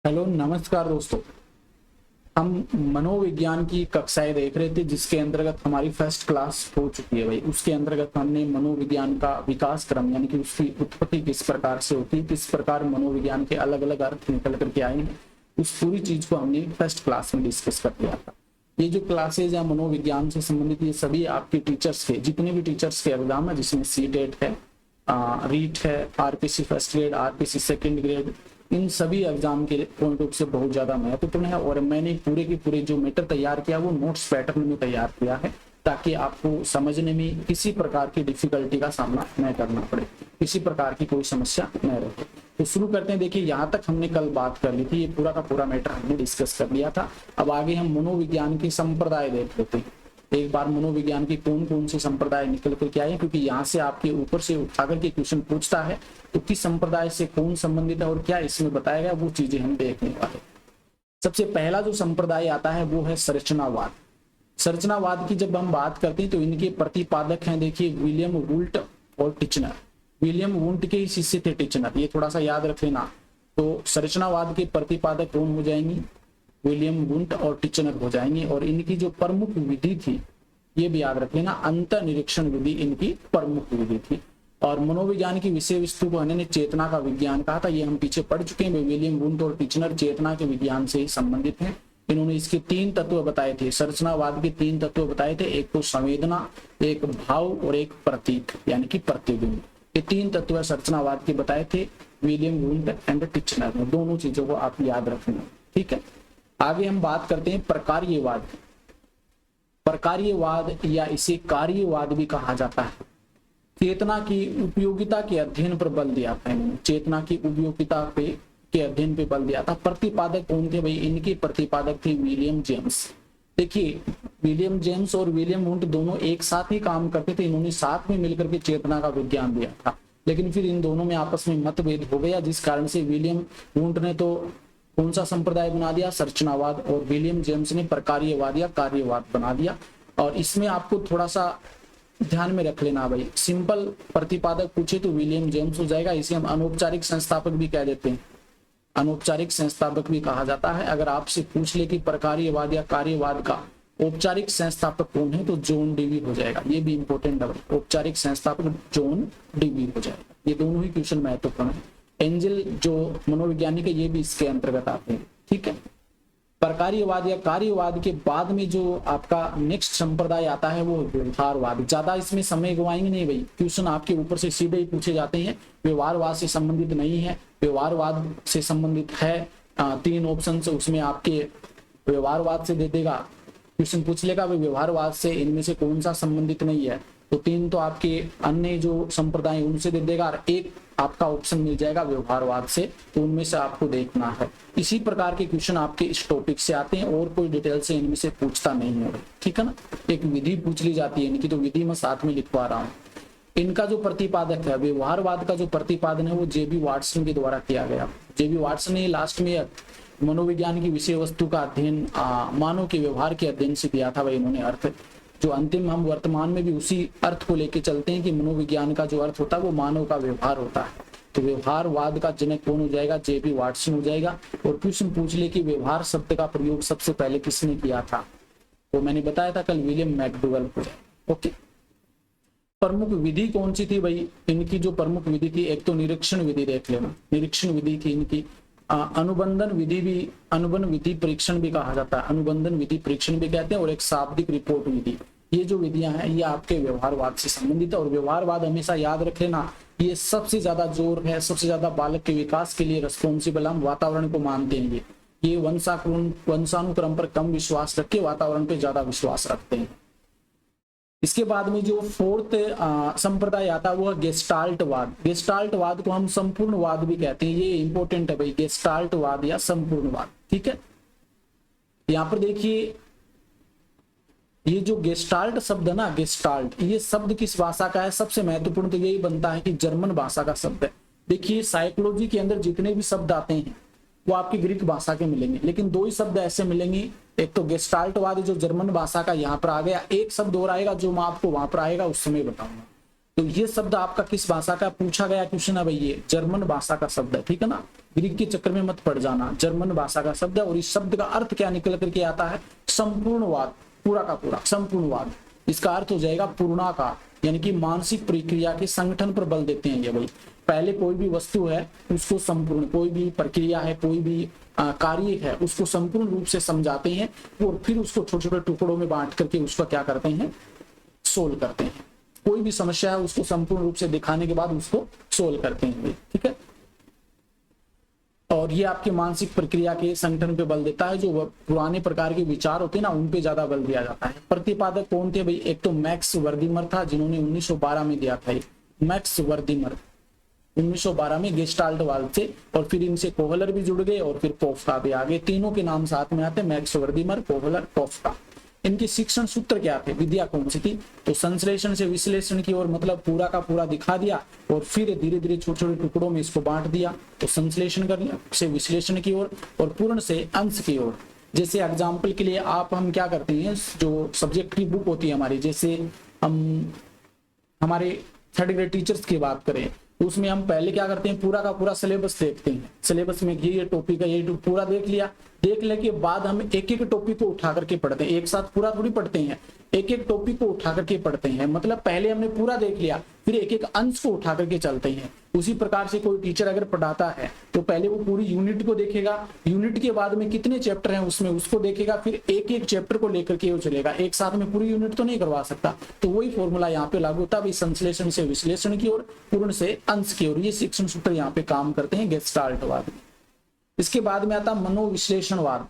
Hello नमस्कार दोस्तों। हम मनोविज्ञान की कक्षाएं देख रहे थे जिसके अंतर्गत हमारी फर्स्ट क्लास हो चुकी है भाई। उसके अंतर्गत हमने मनोविज्ञान का विकास क्रम यानी कि उसकी उत्पत्ति किस प्रकार से होती है, किस प्रकार मनोविज्ञान के अलग अलग अर्थ निकल करके आए हैं, उस पूरी चीज को हमने फर्स्ट क्लास में डिस्कस कर लिया था। ये जो क्लासेज है मनोविज्ञान से संबंधित, ये सभी आपके टीचर्स के जितने भी टीचर्स के एग्जाम है, जिसमें सीटेट है, रीट है, RPC first grade, RPC second grade, इन सभी एग्जाम के पॉइंट ऑफ से बहुत ज्यादा महत्वपूर्ण है। और मैंने पूरे के पूरे जो मैटर तैयार किया वो नोट्स पैटर्न में तैयार किया है ताकि आपको समझने में किसी प्रकार की डिफिकल्टी का सामना न करना पड़े, किसी प्रकार की कोई समस्या न रहे। तो शुरू करते हैं। देखिए, यहाँ तक हमने कल बात कर ली थी, ये पूरा का पूरा मैटर हमने डिस्कस कर लिया था। अब आगे हम मनोविज्ञान की संप्रदाय देख लेते हैं। एक बार मनोविज्ञान की कौन कौन सी संप्रदाय निकल करके आए, क्योंकि यहाँ से आपके ऊपर से उठाकर के क्वेश्चन पूछता है तो किस संप्रदाय से कौन संबंधित है और क्या इसमें बताया गया, वो चीजें हम देखने वाले। सबसे पहला जो संप्रदाय आता है वो है संरचनावाद। संरचनावाद की जब हम बात करते हैं तो इनके प्रतिपादक हैं, देखिए, विलियम वुल्ट और टिचनर। विलियम वुल्ट के ही शिष्य थे टिचनर, ये थोड़ा सा याद रख लेना। तो संरचनावाद के प्रतिपादक कौन हो जाएंगी? विलियम वुल्ट और टिचनर हो जाएंगे। और इनकी जो प्रमुख विधि थी, ये भी याद रख लेना, अंतर्निरीक्षण विधि इनकी प्रमुख विधि थी। और मनोविज्ञान की विषय वस्तु को इन्होंने चेतना का विज्ञान कहा था, ये हम पीछे पढ़ चुके हैं। विलियम वुल्ट और टिचनर चेतना के विज्ञान से ही संबंधित हैं। इन्होंने इसके 3 तत्व बताए थे, संरचनावाद के 3 तत्व बताए थे, एक तो संवेदना, एक भाव और एक प्रतीक यानी कि प्रतिबिंब। ये 3 तत्व संरचनावाद के बताए थे विलियम वुल्ट एंड टिचनर ने। दोनों चीजों को आप याद रखना, ठीक है। आगे हम बात करते हैं प्रकार्यवाद। प्रकार्यवाद या इसे कार्यवाद भी कहा जाता है। चेतना की उपयोगिता के अध्ययन पर बल दिया था इन्होंने, चेतना की उपयोगिता पे के अध्ययन पे बल दिया था। प्रतिपादक कौन थे भाई? इनके प्रतिपादक थे विलियम जेम्स। देखिए, विलियम जेम्स और विलियम वुल्ट दोनों एक साथ ही काम करते थे, इन्होंने साथ में मिलकर के चेतना का विज्ञान दिया था। लेकिन फिर इन दोनों में आपस में मतभेद हो गया, जिस कारण से विलियम वुल्ट ने तो कौन सा संप्रदाय बना दिया? संरचनावाद। और विलियम जेम्स ने प्रकार्यवाद या कार्यवाद बना दिया। और इसमें आपको थोड़ा सा ध्यान में रख लेना भाई, सिंपल प्रतिपादक पूछे तो विलियम जेम्स हो जाएगा। इसे हम अनौपचारिक संस्थापक भी कह देते हैं, अनौपचारिक संस्थापक भी कहा जाता है। अगर आपसे पूछ ले कि प्रकार्यवाद या कार्यवाद का औपचारिक संस्थापक कौन है तो जॉन डीवी हो जाएगा। ये भी इंपॉर्टेंट है, औपचारिक संस्थापक जॉन डीवी हो जाएगा। ये दोनों ही क्वेश्चन महत्वपूर्ण है। एंजल जो मनोवैज्ञानिक है ये भी इसके अंतर्गत आते हैं, ठीक है। प्रकार्यवाद या कार्यवाद के बाद में जो आपका नेक्स्ट संप्रदाय आता है वो व्यवहारवाद। ज्यादा इसमें समय गवाएंगे नहीं भाई, क्वेश्चन आपके ऊपर से सीधे ही पूछे जाते हैं। व्यवहारवाद से संबंधित नहीं है, व्यवहारवाद से संबंधित है। 3 ऑप्शन से उसमें आपके व्यवहारवाद से दे देगा, क्वेश्चन पूछ लेगा भाई व्यवहारवाद से इनमें से कौन सा संबंधित नहीं है, तो 3 तो आपके अन्य जो संप्रदाय उनसे दे देगा और एक आपका ऑप्शन मिल जाएगा व्यवहारवाद से, तो उनमें से आपको देखना है। इसी प्रकार के क्वेश्चन आपके इस टॉपिक से आते हैं और कोई डिटेल से इनमें से पूछता नहीं है, ठीक है ना। एक विधि पूछ ली जाती है इनकी, तो विधि मैं साथ में लिखवा रहा हूँ। इनका जो प्रतिपादक है, व्यवहारवाद का जो प्रतिपादन है वो जेबी वाटसन के द्वारा किया गया। जेबी वाटसन ने लास्ट में मनोविज्ञान की विषय वस्तु का अध्ययन मानव के व्यवहार के अध्ययन से किया था भाई इन्होंने अर्थ। जो अंतिम हम वर्तमान में भी उसी अर्थ को लेके चलते हैं कि मनोविज्ञान का जो अर्थ होता है वो मानव का व्यवहार होता है। तो व्यवहारवाद का जनक कौन हो जाएगा? जेबी वाटसन हो जाएगा। और क्वेश्चन पूछ ले कि व्यवहार शब्द का प्रयोग सबसे पहले किसने किया था, तो मैंने बताया था कल, विलियम मैकडूगल हो जाएगा। ओके, प्रमुख विधि कौन सी थी भाई? इनकी जो प्रमुख विधि थी, एक तो निरीक्षण विधि देख लेना, निरीक्षण विधि थी इनकी। अनुबंधन विधि भी, अनुबंध विधि परीक्षण भी कहा जाता है, अनुबंधन विधि परीक्षण भी कहते हैं। और एक शाब्दिक रिपोर्ट विधि, ये जो विधियां हैं ये आपके व्यवहारवाद से संबंधित है। और व्यवहारवाद हमेशा याद रख लेना, ये सबसे ज्यादा जोर है, सबसे ज्यादा बालक के विकास के लिए रिस्पॉन्सिबल हम वातावरण को मानते हैं। ये वंशानुक्रम पर कम विश्वास रख के वातावरण पे ज्यादा विश्वास रखते हैं। इसके बाद में जो 4th संप्रदाय आता है वो है गेस्टाल्टवाद। गेस्टाल्टवाद को हम संपूर्णवाद भी कहते हैं, ये इंपॉर्टेंट है भाई, गेस्टाल्टवाद या संपूर्णवाद, ठीक है। यहाँ पर देखिए, ये जो गेस्टाल्ट शब्द है ना, गेस्टाल्ट, ये शब्द किस भाषा का है? सबसे महत्वपूर्ण तो यही बनता है कि जर्मन भाषा का शब्द है। देखिए, साइकोलॉजी के अंदर जितने भी शब्द आते हैं वो आपकी ग्रीक भाषा के मिलेंगे, लेकिन 2 ही शब्द ऐसे मिलेंगे, एक तो गेस्टाल्टवाद जो जर्मन भाषा का यहाँ पर आ गया, एक शब्द और आएगा जो मैं आपको वहां पर आएगा उस समय बताऊंगा। तो ये शब्द आपका किस भाषा का पूछा गया क्वेश्चन है भाई, ये जर्मन भाषा का शब्द है, ठीक है ना, ग्रीक के चक्कर में मत पड़ जाना, जर्मन भाषा का शब्द है। और इस शब्द का अर्थ क्या निकल करके आता है, संपूर्णवाद, पूरा का पूरा संपूर्णवाद। इसका अर्थ हो जाएगा पूर्णाकार, यानी कि मानसिक प्रक्रिया के संगठन पर बल देते हैं ये भाई। पहले कोई भी वस्तु है उसको संपूर्ण, कोई भी प्रक्रिया है, कोई भी कार्य है, उसको संपूर्ण रूप से समझाते हैं और फिर उसको छोटे छोटे टुकड़ों में बांट करके उसका क्या करते हैं, सोल्व करते हैं। कोई भी समस्या है उसको संपूर्ण रूप से दिखाने के बाद उसको सोल्व करते हैं, ठीक है। और ये आपके मानसिक प्रक्रिया के संगठन पे बल देता है। जो पुराने प्रकार के विचार होते हैं ना, उन पे ज्यादा बल दिया जाता है। प्रतिपादक कौन थे भाई, एक तो मैक्स वर्दीमर था, जिन्होंने 1912 में दिया था, मैक्स वर्दीमर 1912 में गेस्टाल्टवाद से, और फिर इनसे कोहलर भी जुड़ गए और फिर कोफ्का भी आ गए। तीनों के नाम साथ में आते, मैक्स वर्दीमर, कोहलर, कोफ्का। इनके शिक्षण सूत्र क्या थे, विद्या कौन सी थी, तो संश्लेषण से विश्लेषण की ओर, मतलब पूरा का पूरा दिखा दिया और फिर धीरे धीरे छोटे छोटे टुकड़ों में इसको बांट दिया, तो संश्लेषण कर से विश्लेषण की ओर और पूर्ण से अंश की ओर। जैसे एग्जाम्पल के लिए हम क्या करते हैं, जो सब्जेक्ट की बुक होती है हमारी, जैसे हम हमारे थर्ड ग्रेड टीचर्स की बात करें तो उसमें हम पहले क्या करते हैं, पूरा का पूरा सिलेबस देखते हैं। सिलेबस में ये टॉपिक है, ये पूरा देख लिया, देखने के बाद हम एक एक टॉपिक को उठा करके पढ़ते हैं। एक साथ पूरा थोड़ी पढ़ते हैं, एक एक टॉपिक को उठा करके पढ़ते हैं। मतलब पहले हमने पूरा देख लिया, फिर एक एक अंश को उठा करके चलते हैं। उसी प्रकार से कोई टीचर अगर पढ़ाता है तो पहले वो पूरी यूनिट को देखेगा, यूनिट के बाद में कितने चैप्टर हैं उसमें उसको देखेगा, फिर एक एक चैप्टर को लेकर के वो चलेगा। एक साथ में पूरी यूनिट तो नहीं करवा सकता, तो वही फॉर्मूला यहाँ पे लागू होता है, संश्लेषण से विश्लेषण की ओर, पूर्ण से अंश की ओर। ये शिक्षण सूत्र यहाँ पे काम करते हैं गेस्टाल्टवाद। इसके बाद में आता मनोविश्लेषणवाद।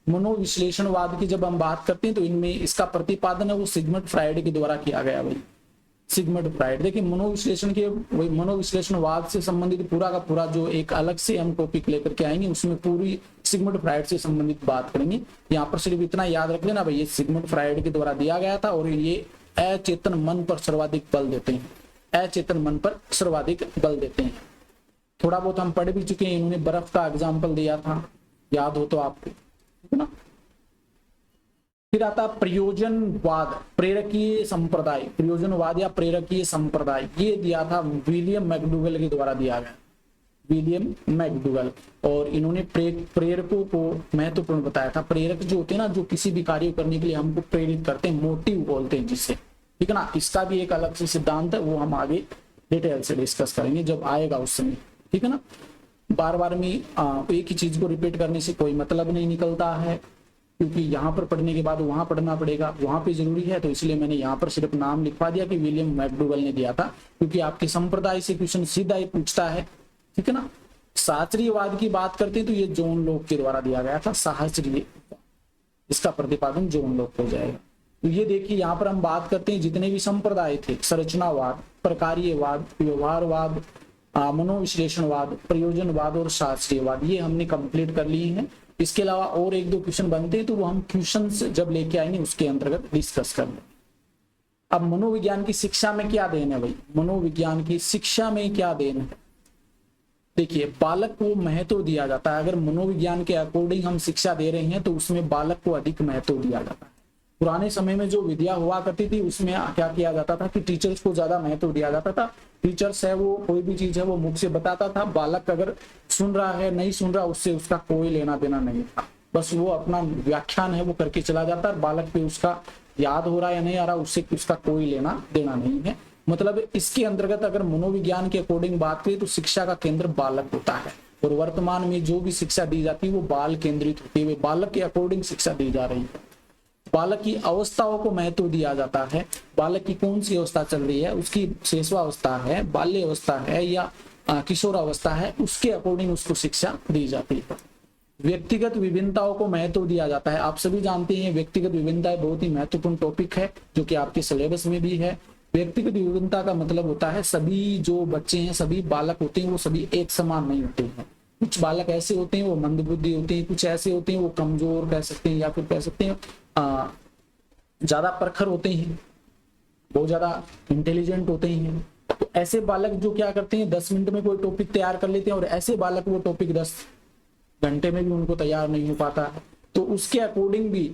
मनोविश्लेषणवाद की जब हम बात करते हैं तो इनमें इसका प्रतिपादन है वो सिगमंड फ्राइड के द्वारा किया गया भाई, सिगमंड फ्राइड। देखिए मनोविश्लेषण के वही मनोविश्लेषणवाद से संबंधित पूरा का पूरा जो एक अलग से हम टॉपिक लेकर के आएंगे, उसमें पूरी सिगमंड फ्राइड से संबंधित बात करेंगे। यहाँ पर सिर्फ इतना याद रख लेना भाई, ये सिगमंड फ्राइड के द्वारा दिया गया था और ये अचेतन मन पर सर्वाधिक बल देते हैं, अचेतन मन पर सर्वाधिक बल देते हैं। थोड़ा बहुत हम पढ़ भी चुके हैं, इन्होंने बर्फ का एग्जाम्पल दिया था, याद हो तो आपको, ठीक है ना। फिर आता प्रयोजनवाद, प्रेरकीय संप्रदाय, प्रयोजनवाद या प्रेरकीय संप्रदाय, ये दिया था विलियम मैकडूगल के द्वारा दिया गया, विलियम मैकडूगल। और इन्होंने प्रेरकों को महत्वपूर्ण बताया था। प्रेरक जो होते हैं ना, जो किसी भी कार्य करने के लिए हमको प्रेरित करते हैं, मोटिव बोलते हैं जिससे, ठीक है ना। इसका भी एक अलग से सिद्धांत है, वो हम आगे डिटेल से डिस्कस करेंगे जब आएगा उस समय, ठीक है ना। बार बार में एक ही चीज को रिपीट करने से कोई मतलब नहीं निकलता है, क्योंकि यहाँ पर पढ़ने के बाद वहां पढ़ना पड़ेगा, वहां पे जरूरी है, तो इसलिए मैंने यहाँ पर सिर्फ नाम लिखवा दिया कि विलियम मैकडूगल ने दिया था, क्योंकि आपके संप्रदाय से क्वेश्चन सीधा ही पूछता है, ठीक है ना। शास्त्रीयवाद की बात करते हैं तो ये जॉन लॉक के द्वारा दिया गया था, शास्त्रीय, इसका प्रतिपादन जॉन लॉक हो जाएगा। तो ये देखिए यहाँ पर हम बात करते हैं जितने भी संप्रदाय थे, संरचनावाद, प्रकार्यवाद, व्यवहारवाद, मनोविश्लेषणवाद, प्रयोजनवाद और शास्त्रीयवाद, ये हमने कंप्लीट कर लिए हैं। इसके अलावा और एक दो क्वेश्चन बनते हैं तो वो हम क्वेश्चन जब लेके आएंगे उसके अंतर्गत डिस्कस कर लेंगे। अब मनोविज्ञान की शिक्षा में क्या देन है भाई, मनोविज्ञान की शिक्षा में क्या देन है। देखिए बालक को महत्व दिया जाता है, अगर मनोविज्ञान के अकॉर्डिंग हम शिक्षा दे रहे हैं तो उसमें बालक को अधिक महत्व दिया जाता है। पुराने समय में जो विद्या हुआ करती थी उसमें क्या किया जाता था कि टीचर्स को ज्यादा महत्व दिया जाता था। टीचर्स है वो कोई भी चीज है वो मुख से बताता था, बालक अगर सुन रहा है नहीं सुन रहा उससे उसका कोई लेना देना नहीं था, बस वो अपना व्याख्यान है वो करके चला जाता है। बालक पे उसका याद हो रहा है या नहीं आ रहा उससे उसका कोई लेना देना नहीं है। मतलब इसके अंतर्गत अगर मनोविज्ञान के अकॉर्डिंग बात करें तो शिक्षा का केंद्र बालक होता है, और वर्तमान में जो भी शिक्षा दी जाती है वो बाल केंद्रित होती है, बालक के अकॉर्डिंग शिक्षा दी जा रही है। बालक की अवस्थाओं को महत्व दिया जाता है, बालक की कौन सी अवस्था चल रही है, उसकी शैशवावस्था है, बाल्य अवस्था है या किशोरावस्था है, उसके अकॉर्डिंग उसको शिक्षा दी जाती है। व्यक्तिगत विभिन्नताओं को महत्व दिया जाता है। आप सभी जानते हैं व्यक्तिगत विभिन्नताएं बहुत ही महत्वपूर्ण टॉपिक है जो कि आपके सिलेबस में भी है। व्यक्तिगत विभिन्नता का मतलब होता है सभी जो बच्चे हैं, सभी बालक होते हैं वो सभी एक समान नहीं होते हैं। कुछ बालक ऐसे होते हैं वो मंदबुद्धि होते हैं, कुछ ऐसे होते हैं वो कमजोर कह सकते हैं या फिर कह सकते हैं ज्यादा प्रखर होते हैं, बहुत ज्यादा इंटेलिजेंट होते हैं। तो ऐसे बालक जो क्या करते हैं 10 मिनट में कोई टॉपिक तैयार कर लेते हैं, और ऐसे बालक वो टॉपिक 10 घंटे में भी उनको तैयार नहीं हो पाता है। तो उसके अकॉर्डिंग भी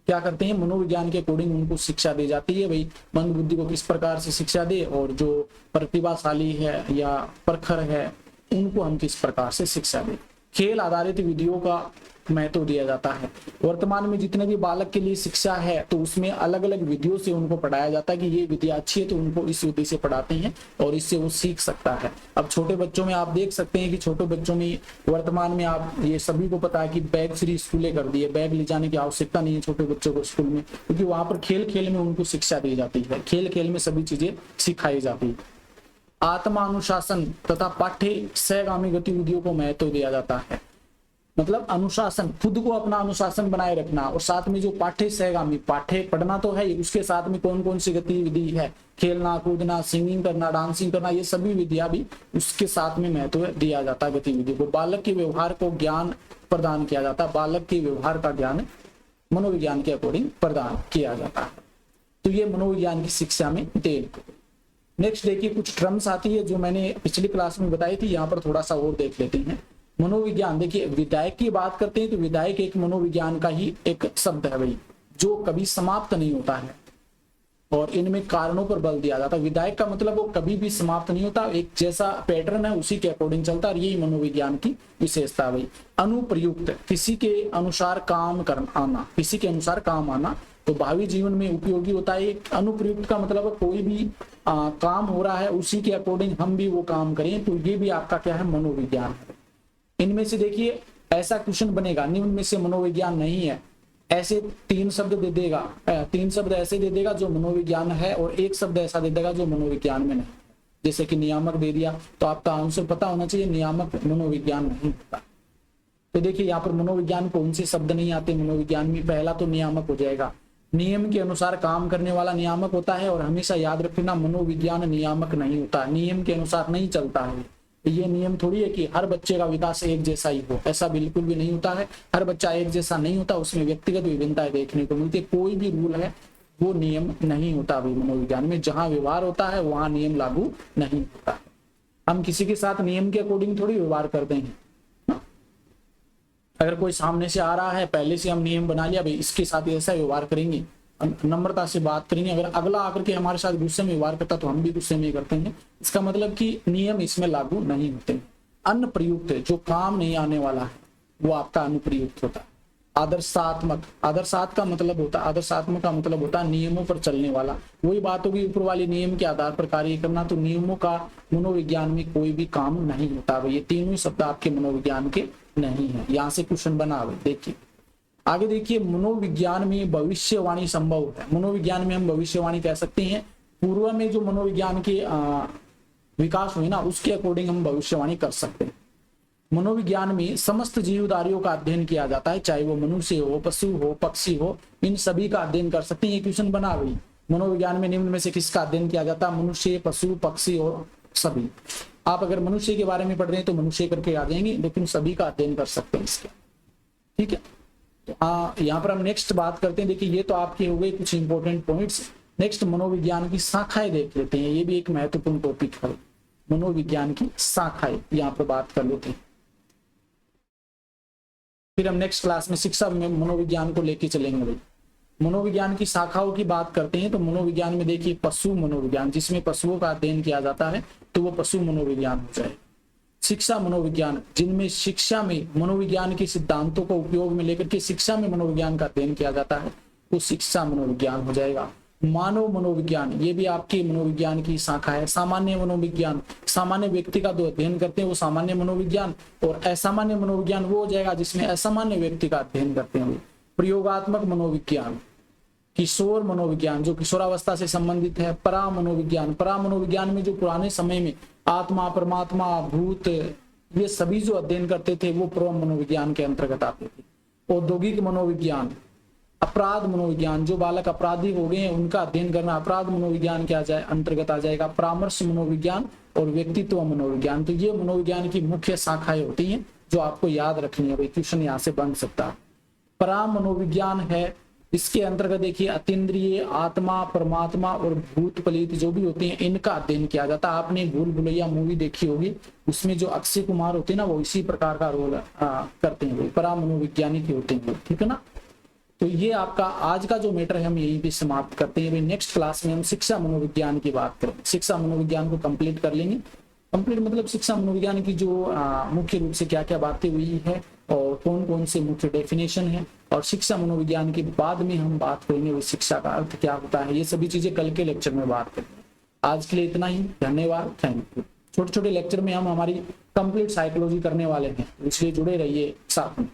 क्या करते हैं, मनोविज्ञान के अकॉर्डिंग उनको शिक्षा दी जाती है। भाई मंद बुद्धि को किस प्रकार से शिक्षा दे, और जो प्रतिभाशाली है या प्रखर है उनको हम किस प्रकार से शिक्षा दें। खेल आधारित विधियों का महत्व दिया जाता है। वर्तमान में जितने भी बालक के लिए शिक्षा है तो उसमें अलग अलग विधियों से उनको पढ़ाया जाता है कि ये विधि अच्छी है तो उनको इस विधि से पढ़ाते हैं और इससे वो सीख सकता है। अब छोटे बच्चों में आप देख सकते हैं कि छोटे बच्चों में वर्तमान में आप ये सभी को पता है कि बैग फ्री स्कूलें कर दी है, बैग ले जाने की आवश्यकता नहीं है छोटे बच्चों को स्कूल में, क्योंकि वहां पर खेल खेल में उनको शिक्षा दी जाती है, खेल खेल में सभी चीजें सिखाई जाती है। आत्मा अनुशासन तथा पाठ्य सहगामी गतिविधियों को महत्व दिया जाता है। मतलब अनुशासन, खुद को अपना अनुशासन बनाए रखना, और साथ में जो पाठ्य सहगामी, पाठ्य पढ़ना तो है ही, उसके साथ में कौन कौन सी गतिविधि है, खेलना कूदना, सिंगिंग करना, डांसिंग करना, ये सभी विधियां भी उसके साथ में महत्व दिया जाता है गतिविधि को। बालक के व्यवहार को ज्ञान प्रदान किया जाता है, बालक के व्यवहार का ज्ञान मनोविज्ञान के अकॉर्डिंग प्रदान किया जाता है। तो ये मनोविज्ञान की शिक्षा में देन। नेक्स्ट देखिए कुछ टर्म्स आती है जो मैंने पिछली क्लास में बताई थी, यहाँ पर थोड़ा सा और देख लेते हैं। मनोविज्ञान, देखिए विधायक की बात करते हैं तो विधायक एक मनोविज्ञान का ही एक शब्द है भाई, जो कभी समाप्त नहीं होता है और इनमें कारणों पर बल दिया जाता है। विधायक का मतलब वो कभी भी समाप्त नहीं होता, एक जैसा पैटर्न है उसी के अकॉर्डिंग चलता है, यही मनोविज्ञान की विशेषता है भाई। अनुप्रयुक्त, किसी के अनुसार काम करना आना, किसी के अनुसार काम आना, तो भावी जीवन में उपयोगी होता है। अनुप्रयुक्त का मतलब कोई भी काम हो रहा है उसी के अकॉर्डिंग हम भी वो काम करें, तो ये भी आपका क्या है, मनोविज्ञान है। इनमें से देखिए ऐसा क्वेश्चन बनेगा, निम्न में से मनोविज्ञान नहीं है, ऐसे 3 शब्द दे देगा, 3 शब्द ऐसे दे देगा जो मनोविज्ञान है और 1 शब्द ऐसा दे देगा जो मनोविज्ञान में नहीं। जैसे कि नियामक दे दिया तो आपका आंसर पता होना चाहिए नियामक मनोविज्ञान नहीं होता। तो देखिए यहाँ पर मनोविज्ञान कौन से शब्द नहीं आते मनोविज्ञान में, पहला तो नियामक हो जाएगा, नियम के अनुसार काम करने वाला नियामक होता है, और हमेशा याद रखना मनोविज्ञान नियामक नहीं होता, नियम के अनुसार नहीं चलता है। ये नियम थोड़ी है कि हर बच्चे का विकास एक जैसा ही हो, ऐसा बिल्कुल भी नहीं होता है। हर बच्चा एक जैसा नहीं होता, उसमें व्यक्तिगत विभिन्नताएं देखने को मिलती है। कोई भी रूल है वो नियम नहीं होता अभी मनोविज्ञान में, जहां व्यवहार होता है वहां नियम लागू नहीं होता। हम किसी के साथ नियम के अकॉर्डिंग थोड़ी व्यवहार करते हैं। अगर कोई सामने से आ रहा है, पहले से हम नियम बना लिया भाई इसके साथ ऐसा व्यवहार करेंगे, नम्रता से बात करेंगे, अगर अगला आकर के हमारे साथ गुस्से में व्यवहार करता तो हम भी गुस्से में करते हैं, इसका मतलब कि नियम इसमें लागू नहीं होते। अनप्रयुक्त, जो काम नहीं आने वाला है वो आपका अनुप्रयुक्त होता है। आदर्शात्मक, आदर्शात्मक का मतलब होता है नियमों पर चलने वाला। वही बात होगी ऊपर वाले नियम के आधार पर कार्य करना, तो नियमों का मनोविज्ञान में कोई भी काम नहीं होता। ये तीनों शब्द आपके मनोविज्ञान के नहीं है। यहाँ से क्वेश्चन बना, देखिए आगे देखिए, मनोविज्ञान में भविष्यवाणी संभव है। मनोविज्ञान में हम भविष्यवाणी कह सकते हैं, पूर्व में जो मनोविज्ञान के विकास हुए ना उसके अकॉर्डिंग हम भविष्यवाणी कर सकते हैं। मनोविज्ञान में समस्त जीवधारियों का अध्ययन किया जाता है, चाहे वो मनुष्य हो, पशु हो, पक्षी हो, इन सभी का अध्ययन कर सकते हैं। ये क्वेश्चन बना हुई, मनोविज्ञान में निम्न में से किसका अध्ययन किया जाता है, मनुष्य, पशु, पक्षी और सभी। आप अगर मनुष्य के बारे में पढ़ रहे हैं तो मनुष्य करके आ जाएंगे, लेकिन सभी का अध्ययन कर सकते हैं इसके, ठीक है। तो यहाँ पर हम नेक्स्ट बात करते हैं। देखिए ये तो आपके हो गए कुछ इंपॉर्टेंट पॉइंट्स। नेक्स्ट मनोविज्ञान की शाखाएं देख लेते हैं, ये भी एक महत्वपूर्ण टॉपिक है। मनोविज्ञान की शाखाएं यहाँ पर बात कर लेते हैं, फिर हम नेक्स्ट क्लास में शिक्षा में मनोविज्ञान को लेके चलेंगे भाई। मनोविज्ञान की शाखाओं की बात करते हैं तो मनोविज्ञान में देखिए पशु मनोविज्ञान, जिसमें पशुओं का अध्ययन किया जाता है तो वो पशु मनोविज्ञान हो जाए। शिक्षा मनोविज्ञान, जिनमें शिक्षा में मनोविज्ञान के सिद्धांतों को उपयोग में लेकर के शिक्षा में मनोविज्ञान का अध्ययन किया जाता है वो शिक्षा मनोविज्ञान हो जाएगा। मानव मनोविज्ञान, ये भी आपकी मनोविज्ञान की शाखा है। सामान्य मनोविज्ञान, सामान्य व्यक्ति का जो अध्ययन करते हैं वो सामान्य मनोविज्ञान, और असामान्य मनोविज्ञान वो हो जाएगा जिसमें असामान्य व्यक्ति का अध्ययन करते हैं। प्रयोगात्मक मनोविज्ञान, किशोर मनोविज्ञान जो किशोरावस्था से संबंधित है। परा मनोविज्ञान, परा मनोविज्ञान में जो पुराने समय में आत्मा, परमात्मा, भूत, ये सभी जो अध्ययन करते थे वो पूर्व मनोविज्ञान के अंतर्गत आते थे। औद्योगिक मनोविज्ञान, अपराध मनोविज्ञान, जो बालक अपराधी हो गए हैं उनका अध्ययन करना अपराध मनोविज्ञान के अंतर्गत आ जाएगा। परामर्श मनोविज्ञान और व्यक्तित्व मनोविज्ञान, तो ये मनोविज्ञान की मुख्य शाखाएं होती हैं जो आपको याद रखनी है भाई, क्वेश्चन यहाँ से बन सकता है। परा मनोविज्ञान है, इसके अंतर्गत देखिए अतीन्द्रिय, आत्मा, परमात्मा और भूत प्रेत जो भी होते हैं इनका अध्ययन किया जाता है। आपने भूल भुलैया मूवी देखी होगी, उसमें जो अक्षय कुमार होते हैं ना वो इसी प्रकार का रोल करते हैं, परा मनोविज्ञानिक होते हैं, ठीक है ना। तो ये आपका आज का जो मैटर है हम यहीं पे समाप्त करते हैं। नेक्स्ट क्लास में हम शिक्षा मनोविज्ञान की बात करें। शिक्षा मनोविज्ञान को कंप्लीट कर लेंगे। कंप्लीट मतलब शिक्षा मनोविज्ञान की जो मुख्य रूप से क्या क्या बातें हुई है और कौन कौन से मुख्य डेफिनेशन है, और शिक्षा मनोविज्ञान के बाद में हम बात करेंगे शिक्षा का अर्थ क्या होता है। ये सभी चीजें कल के लेक्चर में बात करेंगे। आज के लिए इतना ही, धन्यवाद, थैंक यू। छोटे छोटे लेक्चर में हम हमारी कंप्लीट साइकोलॉजी करने वाले हैं, इसलिए जुड़े रहिए साथ में।